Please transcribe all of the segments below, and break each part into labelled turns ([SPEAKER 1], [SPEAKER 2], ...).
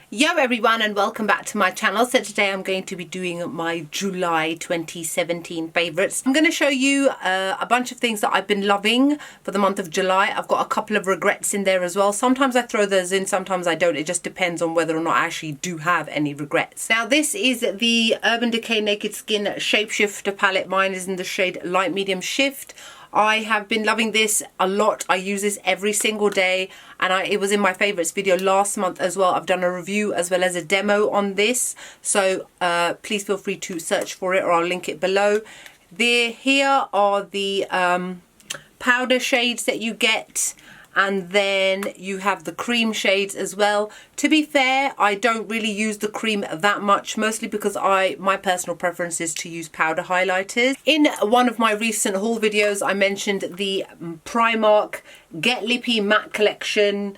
[SPEAKER 1] Yo everyone, and welcome back to my channel. So today I'm going to be doing my July 2017 favorites. I'm going to show you a bunch of things that I've been loving for the month of July. I've got a couple of regrets in there as well. Sometimes I throw those in, sometimes I don't. It just depends on whether or not I actually do have any regrets. Now this is the Urban Decay Naked Skin Shapeshifter palette. Mine is in the shade Light Medium Shift. I have been loving this a lot. I use this every single day, and it was in my favorites video last month as well. I've done a review as well as a demo on this, so please feel free to search for it, or I'll link it below. Here are the powder shades that you get, and then you have the cream shades as well. To be fair, I don't really use the cream that much, mostly because my personal preference is to use powder highlighters. In one of my recent haul videos, I mentioned the Primark Get Lippy Matte Collection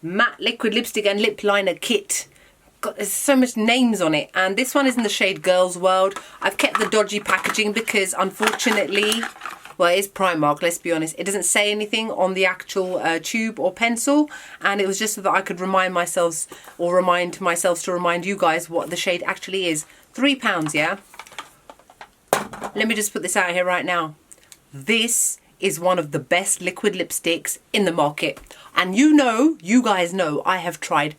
[SPEAKER 1] Matte Liquid Lipstick and Lip Liner Kit. God, there's so much names on it, and this one is in the shade Girls World. I've kept the dodgy packaging because unfortunately, well, it is Primark, let's be honest. It doesn't say anything on the actual tube or pencil, and it was just so that I could remind myself to remind you guys what the shade actually is. £3, yeah? Let me just put this out here right now. This is one of the best liquid lipsticks in the market. And you guys know, I have tried,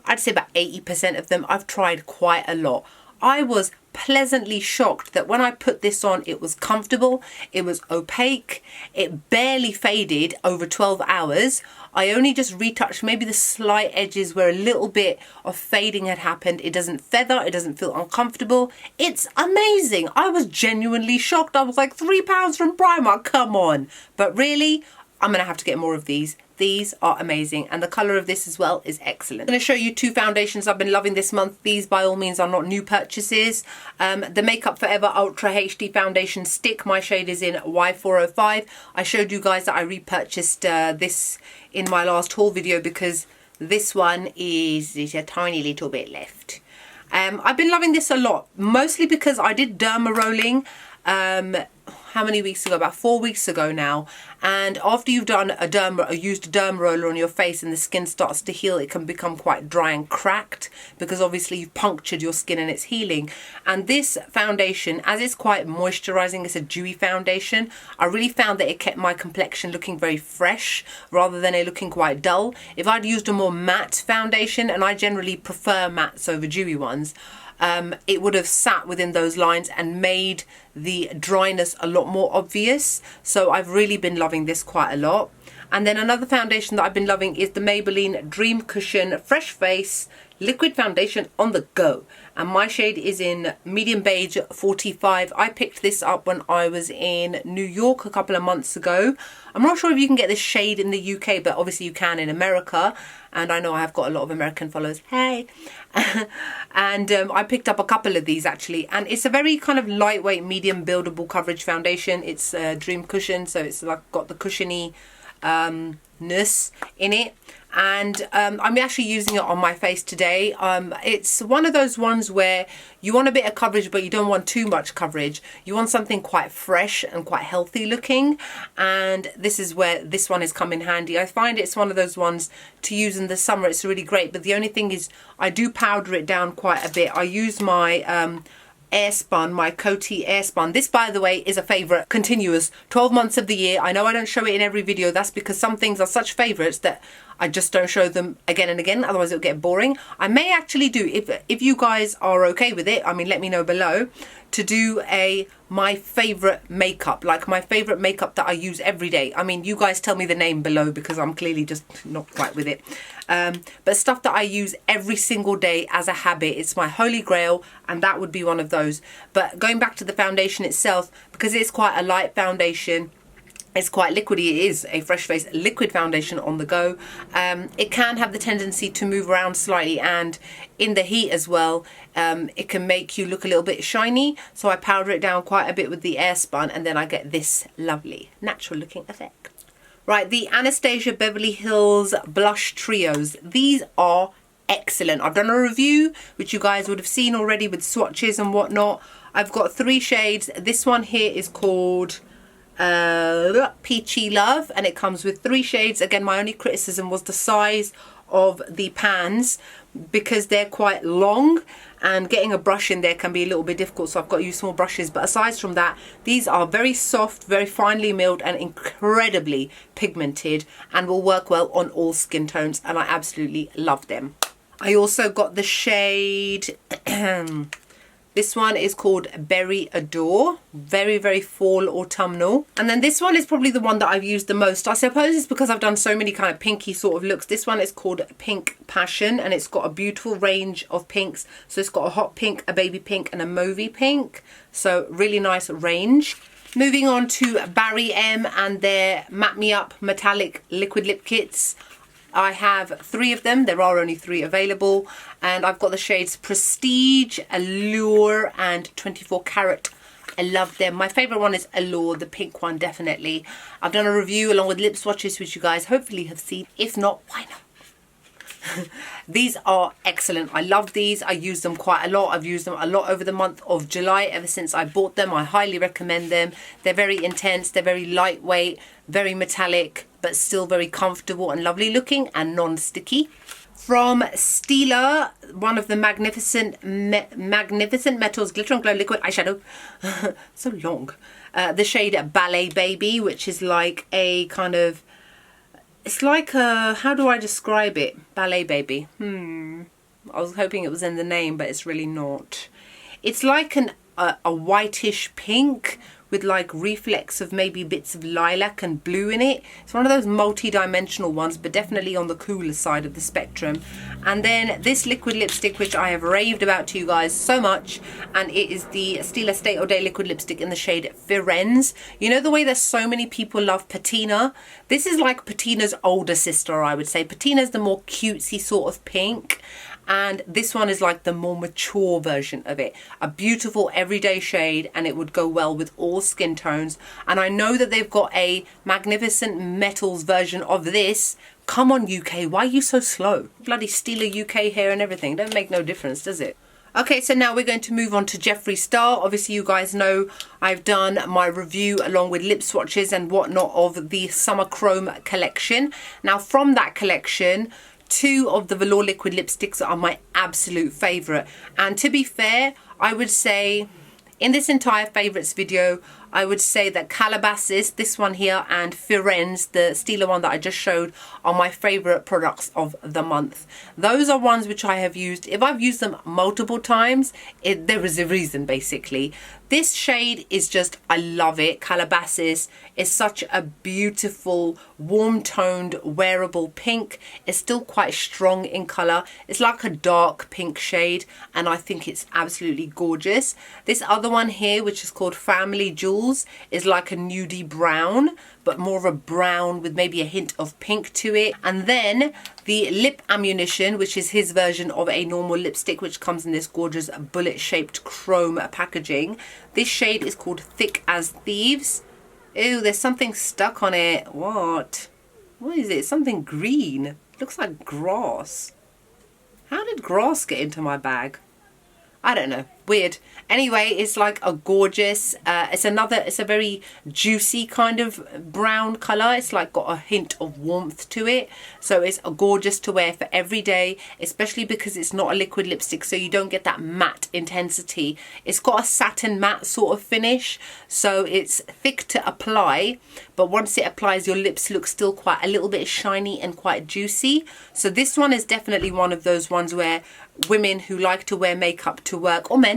[SPEAKER 1] I'd say about 80% of them. I've tried quite a lot. I was pleasantly shocked that when I put this on, it was comfortable, it was opaque, it barely faded over 12 hours. I only just retouched maybe the slight edges where a little bit of fading had happened. It doesn't feather, it doesn't feel uncomfortable. It's amazing. I was genuinely shocked. I was like, £3 from Primark, come on. But really, I'm gonna have to get more of these. These are amazing, and the colour of this as well is excellent. I'm going to show you two foundations I've been loving this month. These by all means are not new purchases. The Makeup Forever Ultra HD Foundation Stick, my shade is in Y405. I showed you guys that I repurchased this in my last haul video because this one is a tiny little bit left. I've been loving this a lot, mostly because I did derma rolling how many weeks ago? About 4 weeks ago now. And after you've done used a derma roller on your face and the skin starts to heal, it can become quite dry and cracked because obviously you've punctured your skin and it's healing. And this foundation, as it's quite moisturizing, it's a dewy foundation, I really found that it kept my complexion looking very fresh rather than it looking quite dull. If I'd used a more matte foundation, and I generally prefer mattes over dewy ones, it would have sat within those lines and made the dryness a lot more obvious. So I've really been loving this quite a lot. And then another foundation that I've been loving is the Maybelline Dream Cushion Fresh Face Liquid Foundation on the Go. And my shade is in Medium Beige 45. I picked this up when I was in New York a couple of months ago. I'm not sure if you can get this shade in the UK, but obviously you can in America. And I know I have got a lot of American followers. Hey! And I picked up a couple of these actually. And it's a very kind of lightweight, medium buildable coverage foundation. It's a Dream Cushion, so it's like got the cushiony ness in it. And I'm actually using it on my face today. It's one of those ones where you want a bit of coverage, but you don't want too much coverage. You want something quite fresh and quite healthy looking. And this is where this one has come in handy. I find it's one of those ones to use in the summer. It's really great. But the only thing is I do powder it down quite a bit. I use my Airspun, my Coty Airspun. This, by the way, is a favourite, continuous, 12 months of the year. I know I don't show it in every video. That's because some things are such favourites that I just don't show them again and again, otherwise it'll get boring. I may actually do, if you guys are okay with it, I mean, let me know below, to do my favourite makeup, like my favourite makeup that I use every day. I mean, you guys tell me the name below because I'm clearly just not quite with it. But stuff that I use every single day as a habit, it's my holy grail, and that would be one of those. But going back to the foundation itself, because it's quite a light foundation, it's quite liquidy. It is a Fresh Face liquid foundation on the go. It can have the tendency to move around slightly, and in the heat as well, it can make you look a little bit shiny. So I powder it down quite a bit with the Airspun, and then I get this lovely natural looking effect. Right, the Anastasia Beverly Hills Blush Trios. These are excellent. I've done a review, which you guys would have seen already with swatches and whatnot. I've got 3 shades. This one here is called Peachy Love, and it comes with 3 shades. Again, my only criticism was the size of the pans, because they're quite long and getting a brush in there can be a little bit difficult, so I've got to use small brushes. But aside from that, these are very soft, very finely milled and incredibly pigmented and will work well on all skin tones, and I absolutely love them. I also got the shade this one is called Berry Adore. Very, very fall autumnal. And then this one is probably the one that I've used the most. I suppose it's because I've done so many kind of pinky sort of looks. This one is called Pink Passion, and it's got a beautiful range of pinks. So it's got a hot pink, a baby pink and a mauvey pink. So really nice range. Moving on to Barry M and their Matte Me Up Metallic Liquid Lip Kits. I have 3 of them. There are only 3 available, and I've got the shades Prestige, Allure and 24 Carat. I love them. My favourite one is Allure, the pink one, definitely. I've done a review along with lip swatches, which you guys hopefully have seen. If not, why not? These are excellent. I love these. I use them quite a lot. I've used them a lot over the month of July. Ever since I bought them, I highly recommend them. They're very intense. They're very lightweight, very metallic, but still very comfortable and lovely looking and non-sticky. From Stila, one of the Magnificent Metals Glitter and Glow Liquid Eyeshadow. So long. The shade Ballet Baby, which is like a kind of... It's like a... How do I describe it? Ballet Baby. I was hoping it was in the name, but it's really not. It's like a whitish pink with like reflex of maybe bits of lilac and blue in it. It's one of those multi-dimensional ones, but definitely on the cooler side of the spectrum. And then this liquid lipstick, which I have raved about to you guys so much, and it is the Stila State of Day liquid lipstick in the shade Firenze. You know the way that so many people love Patina? This is like Patina's older sister, I would say. Patina's the more cutesy sort of pink, and this one is like the more mature version of it. A beautiful everyday shade, and it would go well with all skin tones. And I know that they've got a Magnificent Metals version of this. Come on, UK, why are you so slow? Bloody Stila UK here and everything. Don't make no difference, does it? Okay, so now we're going to move on to Jeffree Star. Obviously, you guys know I've done my review along with lip swatches and whatnot of the Summer Chrome collection. Now, from that collection, 2 of the velour liquid lipsticks are my absolute favourite. And to be fair, I would say in this entire favourites video, I would say that Calabasas, this one here, and Firenze, the Stila one that I just showed, are my favourite products of the month. Those are ones which I have used. If I've used them multiple times, there is a reason, basically. This shade is just, I love it. Calabasas is such a beautiful, warm-toned, wearable pink. It's still quite strong in colour. It's like a dark pink shade, and I think it's absolutely gorgeous. This other one here, which is called Family Jewels, is like a nudie brown, but more of a brown with maybe a hint of pink to it. And then the Lip Ammunition, which is his version of a normal lipstick, which comes in this gorgeous bullet-shaped chrome packaging. This shade is called Thick as Thieves. Ew, there's something stuck on it. What? What is it? Something green. It looks like grass. How did grass get into my bag? I don't know. Weird. Anyway, it's like a gorgeous, it's a very juicy kind of brown colour. It's like got a hint of warmth to it. So it's gorgeous to wear for every day, especially because it's not a liquid lipstick, so you don't get that matte intensity. It's got a satin matte sort of finish, so it's thick to apply, but once it applies, your lips look still quite a little bit shiny and quite juicy. So this one is definitely one of those ones where women who like to wear makeup to work, or men,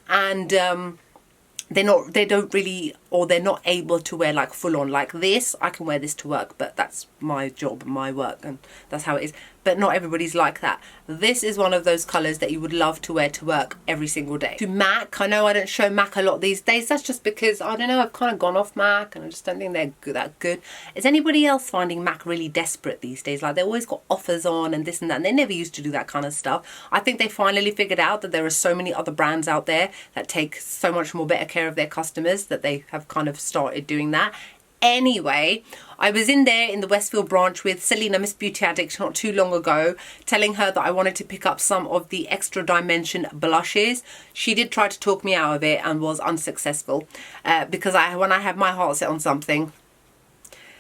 [SPEAKER 1] and they're not able to wear like full on like this. I can wear this to work, but that's my job, my work, and that's how it is. But not everybody's like that. This is one of those colours that you would love to wear to work every single day. To MAC, I know I don't show MAC a lot these days. That's just because, I don't know, I've kind of gone off MAC and I just don't think they're that good. Is anybody else finding MAC really desperate these days? Like, they always got offers on and this and that, and they never used to do that kind of stuff. I think they finally figured out that there are so many other brands out there that take so much more better care of their customers that they have kind of started doing that. Anyway, I was in there in the Westfield branch with Selena, Miss Beauty Addict, not too long ago, telling her that I wanted to pick up some of the Extra Dimension blushes. She did try to talk me out of it and was unsuccessful, because when I have my heart set on something,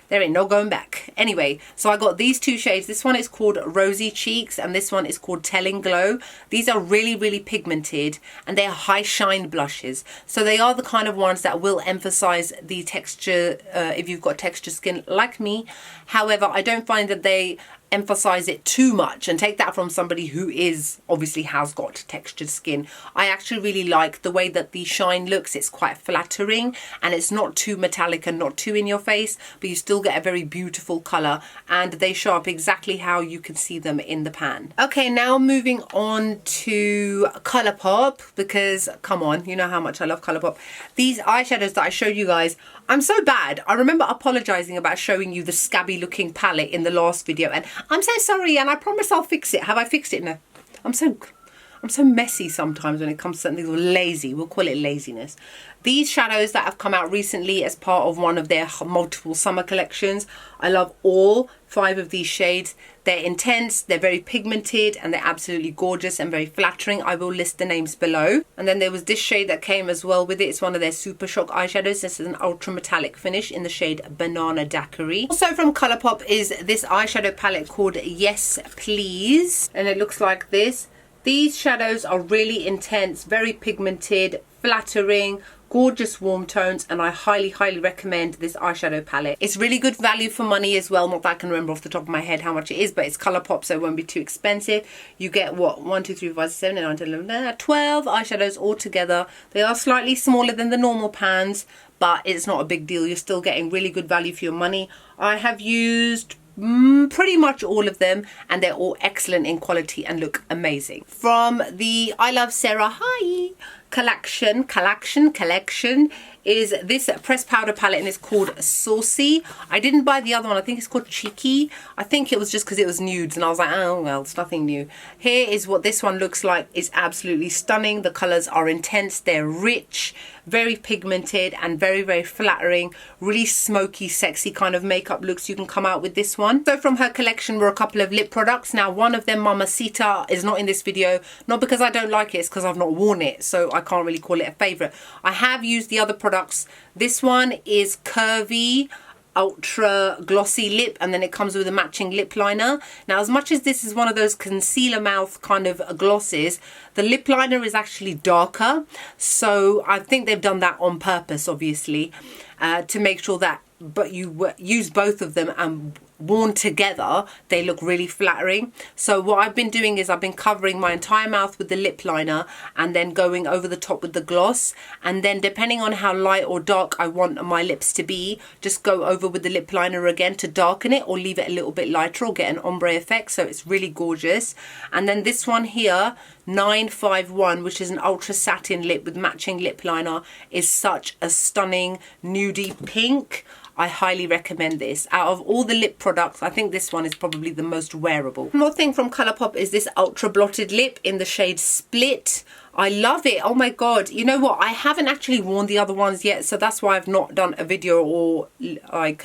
[SPEAKER 1] There ain't no going back. Anyway, so I got these two shades. This one is called Rosy Cheeks and this one is called Telling Glow. These are really, really pigmented and they're high shine blushes. So they are the kind of ones that will emphasize the texture if you've got texture skin like me. However, I don't find that they emphasize it too much, and take that from somebody who is obviously has got textured skin. I actually really like the way that the shine looks. It's quite flattering and it's not too metallic and not too in your face, but you still get a very beautiful color and they show up exactly how you can see them in the pan. Okay, now moving on to Colourpop, because come on, you know how much I love Colourpop. These eyeshadows that I showed you guys, I'm so bad. I remember apologizing about showing you the scabby looking palette in the last video, and I'm so sorry, and I promise I'll fix it. Have I fixed it? No. I'm so messy sometimes when it comes to something lazy. We'll call it laziness. These shadows that have come out recently as part of one of their multiple summer collections, I love all 5 of these shades. They're intense, they're very pigmented, and they're absolutely gorgeous and very flattering. I will list the names below. And then there was this shade that came as well with it. It's one of their Super Shock eyeshadows. This is an ultra metallic finish in the shade Banana Daiquiri. Also from Colourpop is this eyeshadow palette called Yes Please, and it looks like this. These shadows are really intense, very pigmented, flattering, gorgeous warm tones, and I highly, highly recommend this eyeshadow palette. It's really good value for money as well. Not that I can remember off the top of my head how much it is, but it's Colourpop, so it won't be too expensive. You get what, 1, 2, 3, 4, 5, 6, 7, 8, 9, 10, 11, 12 eyeshadows all together. They are slightly smaller than the normal pans, but it's not a big deal. You're still getting really good value for your money. I have used pretty much all of them and they're all excellent in quality and look amazing. From the I Love Sarah collection is this pressed powder palette, and it's called Saucy. I didn't buy the other one. I think it's called Cheeky. I think it was just because it was nudes and I was like, oh well, it's nothing new. Here is what this one looks like. It's absolutely stunning. The colors are intense, they're rich, very pigmented, and very, very flattering. Really smoky, sexy kind of makeup looks you can come out with this one. So from her collection were a couple of lip products. Now one of them, Mamacita, is not in this video, not because I don't like it, it's because I've not worn it, so I can't really call it a favorite. I have used the other products. This one is Curvy Ultra Glossy Lip, and then it comes with a matching lip liner. Now, as much as this is one of those concealer mouth kind of glosses, the lip liner is actually darker, so I think they've done that on purpose, obviously, to make sure that you use both of them and worn together they look really flattering. So what I've been doing is I've been covering my entire mouth with the lip liner and then going over the top with the gloss, and then depending on how light or dark I want my lips to be, just go over with the lip liner again to darken it or leave it a little bit lighter or get an ombre effect. So it's really gorgeous. And then this one here, 951, which is an ultra satin lip with matching lip liner, is such a stunning nudie pink. I highly recommend this. Out of all the lip products, I think this one is probably the most wearable. One more thing from Colourpop is this ultra blotted lip in the shade Split. I love it. Oh my god. You know what? I haven't actually worn the other ones yet, so that's why I've not done a video or like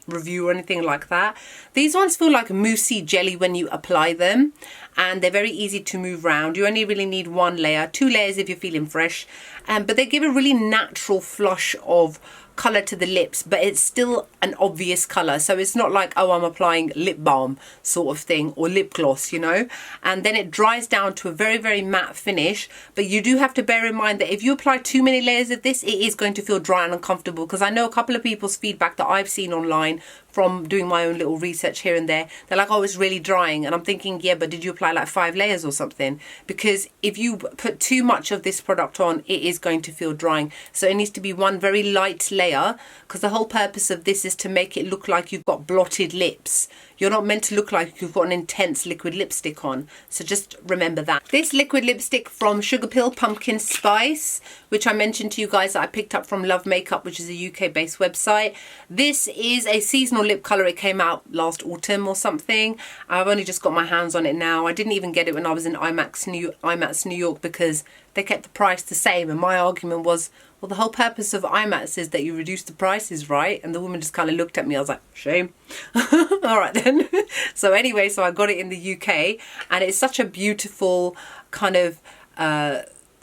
[SPEAKER 1] review or anything like that. These ones feel like moussey jelly when you apply them, and they're very easy to move around. You only really need 1 layer, 2 layers if you're feeling fresh, but they give a really natural flush of colour to the lips, but it's still an obvious colour, so it's not like, oh, I'm applying lip balm sort of thing or lip gloss, you know. And then it dries down to a very, very matte finish, but you do have to bear in mind that if you apply too many layers of this, it is going to feel dry and uncomfortable, because I know a couple of people's feedback that I've seen online from doing my own little research here and there, they're like, oh, it's really drying. And I'm thinking, yeah, but did you apply like 5 layers or something? Because if you put too much of this product on, it is going to feel drying. So it needs to be one very light layer, because the whole purpose of this is to make it look like you've got blotted lips. You're not meant to look like you've got an intense liquid lipstick on. So just remember that. This liquid lipstick from Sugarpill Pumpkin Spice, which I mentioned to you guys that I picked up from Love Makeup, which is a UK based website. This is a seasonal lip colour. It came out last autumn or something. I've only just got my hands on it now. I didn't even get it when I was in IMAX New York because they kept the price the same, and my argument was, well, the whole purpose of IMAX is that you reduce the prices, right? And the woman just kind of looked at me. I was like, shame. All right then. So anyway, so I got it in the UK, and it's such a beautiful kind of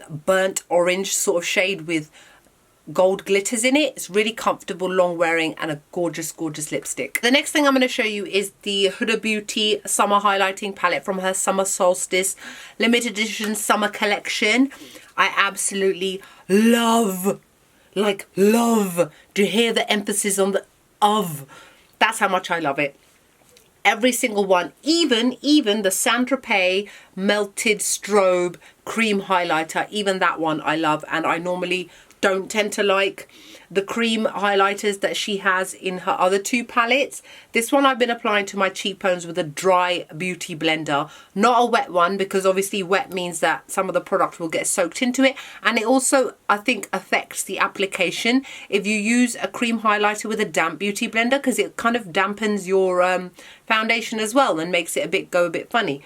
[SPEAKER 1] burnt orange sort of shade with gold glitters in it. It's really comfortable, long wearing, and a gorgeous, gorgeous lipstick. The next thing I'm going to show you is the Huda Beauty Summer Highlighting Palette from her Summer Solstice Limited Edition Summer Collection. I absolutely love, like love, to hear the emphasis on the of. That's how much I love it. Every single one, even the Saint-Tropez Melted Strobe Cream Highlighter, even that one I love, and I normally don't tend to like the cream highlighters that she has in her other two palettes. This one I've been applying to my cheekbones with a dry beauty blender, not a wet one, because obviously wet means that some of the product will get soaked into it, and it also, I think, affects the application if you use a cream highlighter with a damp beauty blender, because it kind of dampens your foundation as well and makes it go a bit funny.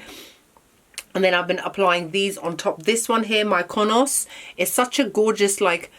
[SPEAKER 1] And then I've been applying these on top. This one here, my Mykonos, is such a gorgeous, like,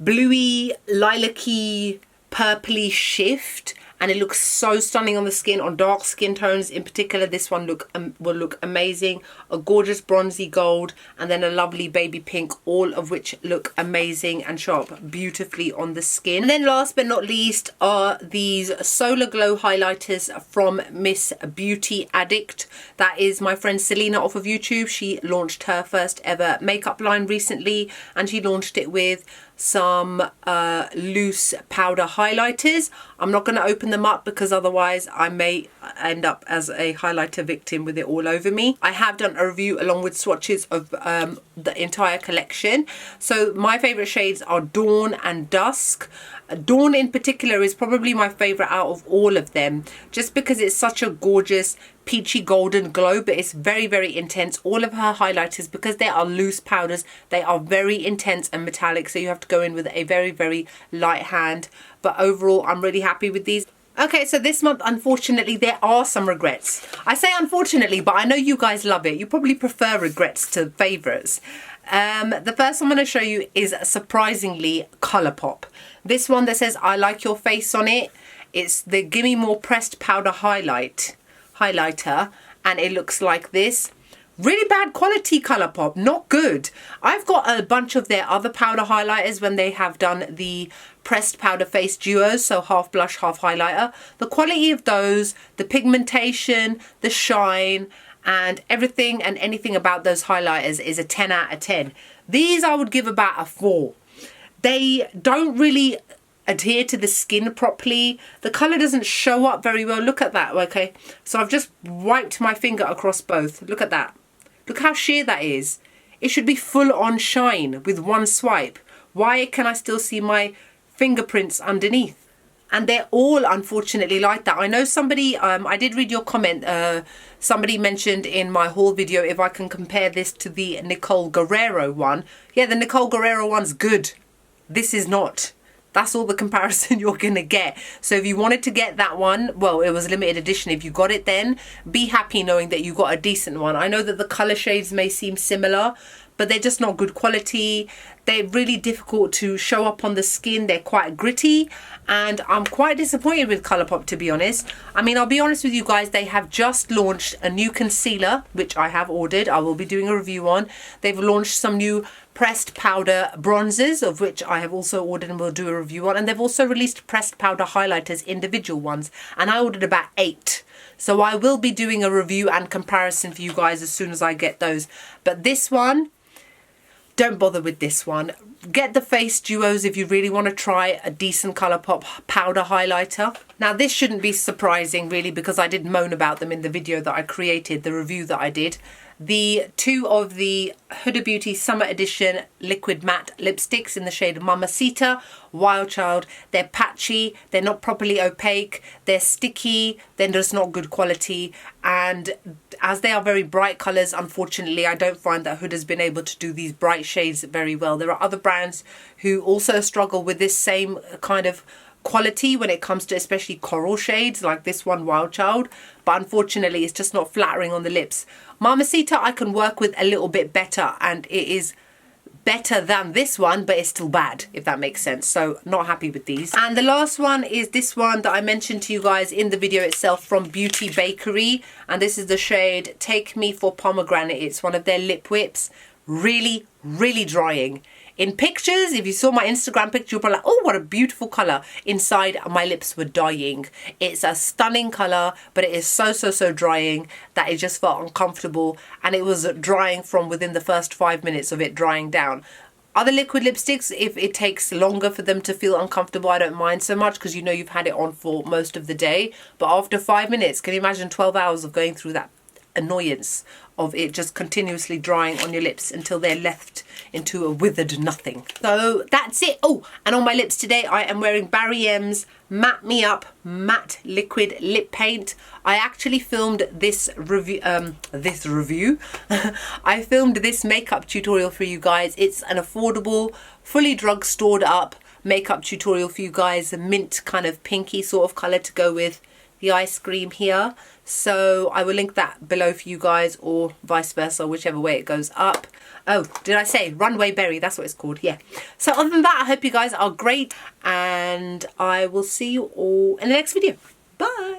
[SPEAKER 1] bluey, lilac-y, purpley shift, and it looks so stunning on the skin, on dark skin tones in particular. This one will look amazing. A gorgeous bronzy gold, and then a lovely baby pink, all of which look amazing and show up beautifully on the skin. And then last but not least are these Solar Glow highlighters from Miss Beauty Addict. That is my friend Selena off of YouTube. She launched her first ever makeup line recently, and she launched it with some loose powder highlighters. I'm not going to open them up because otherwise I may end up as a highlighter victim with it all over me. I have done a review along with swatches of the entire collection. So my favorite shades are Dawn and Dusk. Dawn in particular is probably my favorite out of all of them, just because it's such a gorgeous peachy golden glow, but it's very, very intense. All of her highlighters, because they are loose powders, they are very intense and metallic, so you have to go in with a very, very light hand. But overall, I'm really happy with these. Okay, so this month, unfortunately, there are some regrets. I say unfortunately, but I know you guys love it. You probably prefer regrets to favourites. The first one I'm going to show you is surprisingly Colourpop. This one that says I like your face on it. It's the Gimme More Pressed Powder highlighter, and it looks like this. Really bad quality Colourpop, not good. I've got a bunch of their other powder highlighters when they have done the pressed powder face duos, so half blush, half highlighter. The quality of those, the pigmentation, the shine, and everything and anything about those highlighters is a 10 out of 10. These I would give about a 4. They don't really adhere to the skin properly. The colour doesn't show up very well. Look at that, okay? So I've just wiped my finger across both. Look at that. Look how sheer that is. It should be full on shine with one swipe. Why can I still see my fingerprints underneath? And they're all unfortunately like that. I know somebody, I did read your comment, somebody mentioned in my haul video if I can compare this to the Nicole Guerrero one. Yeah, the Nicole Guerrero one's good. This is not. That's all the comparison you're going to get. So if you wanted to get that one, well, it was limited edition. If you got it then, be happy knowing that you got a decent one. I know that the colour shades may seem similar, but they're just not good quality. They're really difficult to show up on the skin. They're quite gritty, and I'm quite disappointed with Colourpop, to be honest. I mean, I'll be honest with you guys, they have just launched a new concealer, which I have ordered. I will be doing a review on. They've launched some new pressed powder bronzers, of which I have also ordered and will do a review on. And they've also released pressed powder highlighters, individual ones, and I ordered about 8. So I will be doing a review and comparison for you guys as soon as I get those. But this one, don't bother with this one. Get the face duos if you really want to try a decent Colourpop powder highlighter. Now this shouldn't be surprising really, because I did moan about them in the video that I created, the review that I did. The two of the Huda Beauty Summer Edition Liquid Matte Lipsticks in the shade Mamacita, Wild Child. They're patchy, they're not properly opaque, they're sticky, they're just not good quality. And as they are very bright colours, unfortunately, I don't find that Huda's been able to do these bright shades very well. There are other brands who also struggle with this same kind of quality when it comes to especially coral shades like this one, Wild Child, but unfortunately it's just not flattering on the lips. Mamacita I can work with a little bit better, and it is better than this one, but it's still bad, if that makes sense. So not happy with these. And the last one is this one that I mentioned to you guys in the video itself from Beauty Bakery, and this is the shade Take Me for Pomegranate. It's one of their lip whips. Really, really drying. In pictures, if you saw my Instagram picture, you'll probably like, oh, what a beautiful colour. Inside, my lips were dying. It's a stunning colour, but it is so drying that it just felt uncomfortable, and it was drying from within the first 5 minutes of it drying down. Other liquid lipsticks, if it takes longer for them to feel uncomfortable, I don't mind so much because you know you've had it on for most of the day. But after 5 minutes, can you imagine 12 hours of going through that annoyance of it just continuously drying on your lips until they're left into a withered nothing? So that's it. Oh, and on my lips today I am wearing Barry M's Matte Me Up Matte Liquid Lip Paint. I actually filmed this review I filmed this makeup tutorial for you guys. It's an affordable, fully drugstored up makeup tutorial for you guys, a mint kind of pinky sort of colour to go with the ice cream here. So I will link that below for you guys, or vice versa, whichever way it goes up. Oh, did I say Runway Berry? That's what it's called. Yeah. So other than that, I hope you guys are great, and I will see you all in the next video. Bye.